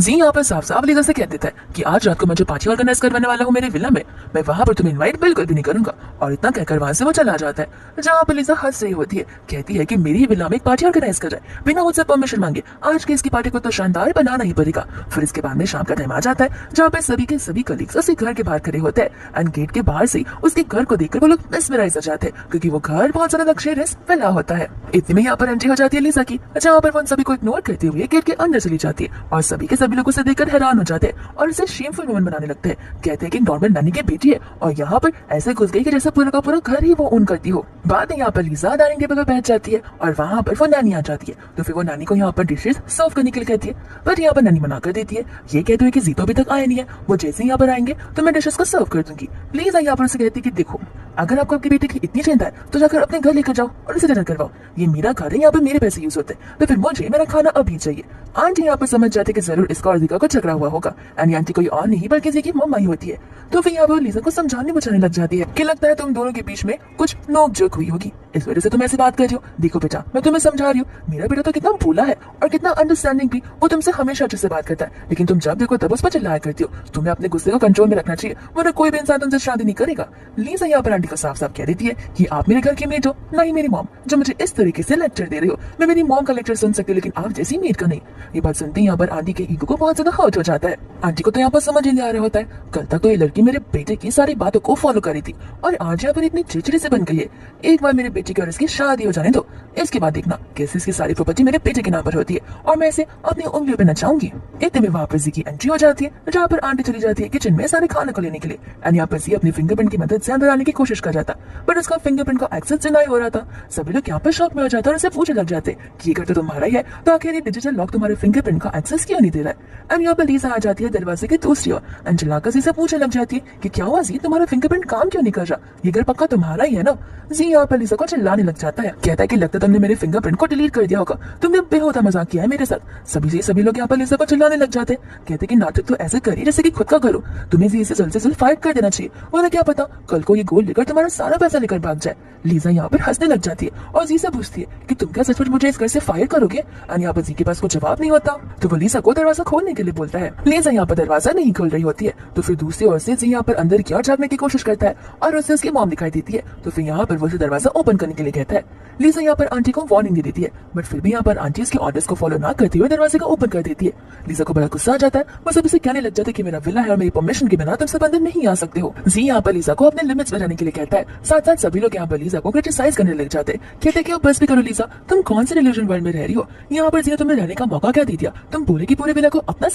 जी यहाँ पर साफ साफ लीजा से कह देता है कि आज रात को मैं जो पार्टी ऑर्गेनाइज करवाने वाला हूँ मेरे विला में, मैं वहां पर तुम्हें इनवाइट बिल्कुल भी नहीं करूंगा। और इतना कहकर वहां से वो चला जाता है। जहाँ पर लीजा हंस रही होती है, कहती है कि मेरी ही विला में एक पार्टी ऑर्गेनाइज कर रहा है बिना मुझसे परमिशन मांगे। आज की इसकी पार्टी को तो शानदार बनाना ही पड़ेगा। फिर इसके बाद में शाम का टाइम आ जाता है जहाँ पे सभी के सभी कलीग्स उसके घर के बाहर खड़े होते हैं। एंड गेट के बाहर से उसके घर को देखकर वो लोग मेस्मराइज हो जाते हैं, क्योंकि वो घर बहुत ज्यादा लग्जरियस विला होता है। इतने में यहाँ पर एंट्री हो जाती है लीजा की, जहाँ पर वो सभी को इग्नोर करते हुए गेट के अंदर चली जाती है और सभी के सभी लोग उसे देखकर हैरान हो जाते हैं और इसे शेमफुल वुमन बनाने लगते हैं। कहते हैं कि नॉर्मल नानी की बेटी है और यहाँ पर ऐसे घुस गई कि जैसे पूरा का पूरा घर ही वो ओन करती हो। बाद में यहाँ पर लीजा डाइनिंग टेबल पर बैठ जाती है और वहाँ पर वो नानी आ जाती है। तो फिर वो नानी को यहाँ पर डिशेस सर्व करने के लिए कहती है, बट यहाँ पर नानी मना कर देती है। ये कहते हुए कि जीतो अभी तक आए नहीं है, वो जैसे ही यहाँ पर आएंगे तो मैं डिशेस को सर्व कर दूंगी। लीजा यहाँ पर उसे कहती है कि देखो, अगर आपको आपकी बेटे की इतनी चिंता है तो जाकर अपने घर लेकर जाओ और उसे डिनर करवाओ। ये मेरा घर है, यहाँ पर मेरे पैसे यूज होते हैं, तो फिर मुझे मेरा खाना अभी चाहिए। आंटी यहाँ पर समझ जाते कि जरूर इसका और जीका को झगड़ा हुआ होगा। एंड आंटी कोई और नहीं बल्कि जी की मम्मा ही होती है। तो फिर यहाँ पर लीजा को समझाने बुझाने लग जाती है कि लगता है तुम दोनों के बीच में कुछ नोक जोक हुई होगी, इस वजह से तुम ऐसे बात कर रही हो। देखो बेटा, मैं तुम्हें समझा रही हूँ, मेरा बेटा तो कितना भोला है और कितना अंडरस्टैंडिंग भी, वो तुमसे हमेशा अच्छे से बात करता है, लेकिन तुम जब देखो तब उस पर चिल्लाया करती हो। तुम्हें अपने गुस्से को कंट्रोल में रखना चाहिए, वरना कोई भी इंसान तुमसे शादी नहीं करेगा। लीजा यहाँ पर आंटी को साफ साफ कह देती है कि आप मेरे घर की मेड हो, ना ही मेरी मॉम, जो मुझे इस तरीके से लेक्चर दे रहे हो। मैं मेरी मॉम का लेक्चर सुन सकती हूँ, लेकिन आप जैसी मेड का नहीं। ये बात सुनते ही यहाँ पर आंटी के ईगो को बहुत ज्यादा हर्ट हो जाता है। आंटी को तो यहाँ पर समझ ही नहीं आ रहा होता है, कल तक तो ये लड़की मेरे बेटे की सारी बातों को फॉलो करी थी और आज यहाँ पर इतनी चिड़चिड़ी से बन गई है। एक बार मेरे बेटे की और इसकी शादी हो जाने दो, इसके बाद देखना कैसे इसकी सारी प्रॉपर्टी मेरे बेटे के नाम पर होती है और मैं इसे अपनी उंगलियों पे नचाऊंगी। इतने में वहां पर जी की एंट्री हो जाती है, जहाँ पर आंटी चली जाती है किचन में सारे खाने को लेने के लिए। एंड यहाँ पर जी अपनी फिंगरप्रिंट की मदद से अंदर आने की कोशिश कर रहा था, बट उसका फिंगरप्रिंट का एक्सेस डिनाई हो रहा था। सभी लोग यहाँ पर शॉक में हो जाते और उसे पूछने लग जाते कि ये घर तो तुम्हारा ही है, तो आखिर ये डिजिटल लॉक तुम्हारे फिंगरप्रिंट का एक्सेस क्यों नहीं दे रहा है। एंड यहाँ पर लीजा आ जाती है दरवाजे की दूसरी ओर एंड चिल्लाकर जी से पूछने लग जाती है कि क्या हुआ जी, तुम्हारा फिंगरप्रिंट काम क्यों नहीं कर रहा, ये घर पक्का तुम्हारा ही है ना। जी यहाँ पर लीजा को चिल्लाने लग जाता है, कहता है कि लगता तुमने मेरे फिंगरप्रिंट को डिलीट कर दिया होगा, तुमने बेहोदा मजाक किया है मेरे साथ। सभी लोग यहाँ पर लीजा को चिल्लाने लग जाते हैं, कहते कि नाटक तो ऐसे करिए जैसे कि खुद का करो, तुम्हें जी से जल्द फाइट कर देना चाहिए, वरना क्या पता कल को ये गोल्ड लेकर तुम्हारा सारा पैसा लेकर भाग जाए। लीजा यहाँ पर हंसने लग जाती है और जी से पूछती है कि तुम क्या सचमुच मुझे इस घर से फायर करोगे। और यहाँ पर जी के पास कोई जवाब नहीं होता, तो वो लीजा को दरवाजा खोलने के लिए बोलता है। लीजा यहाँ पर दरवाजा नहीं खोल रही होती है, तो फिर दूसरी ओर से जी यहाँ पर अंदर की ओर झाँकने की कोशिश करता है और उससे उसकी मॉम दिखाई देती है। तो फिर यहाँ पर वो दरवाजा ओपन करने के लिए कहता है। लीजा यहाँ पर आंटी को वार्निंग दे देती है, बट फिर भी यहाँ पर आंटी इसके ऑर्डर्स को फॉलो ना करते हुए दरवाजे को ओपन कर देती है। लीजा को बड़ा गुस्सा आ जाता है, वो सब इसे कहने लग जाता है कि मेरा विला है और मेरी परमिशन के बिना तुम सब अंदर नहीं आ सकते हो। जी यहाँ पर लीजा को अपने लिमिट्स बढ़ाने के लिए कहता है। साथ साथ सभी लोग यहाँ पर लीजा को क्रिटिसाइज करने लग जाते हैं, कहते हैं कि बस भी करो लीजा, तुम कौन से रिलीजन वर्ल्ड में रह रही हो, यहाँ पर जी तुम्हें रहने का मौका क्या दे दिया, तुम पूरे की पूरे विला को अपना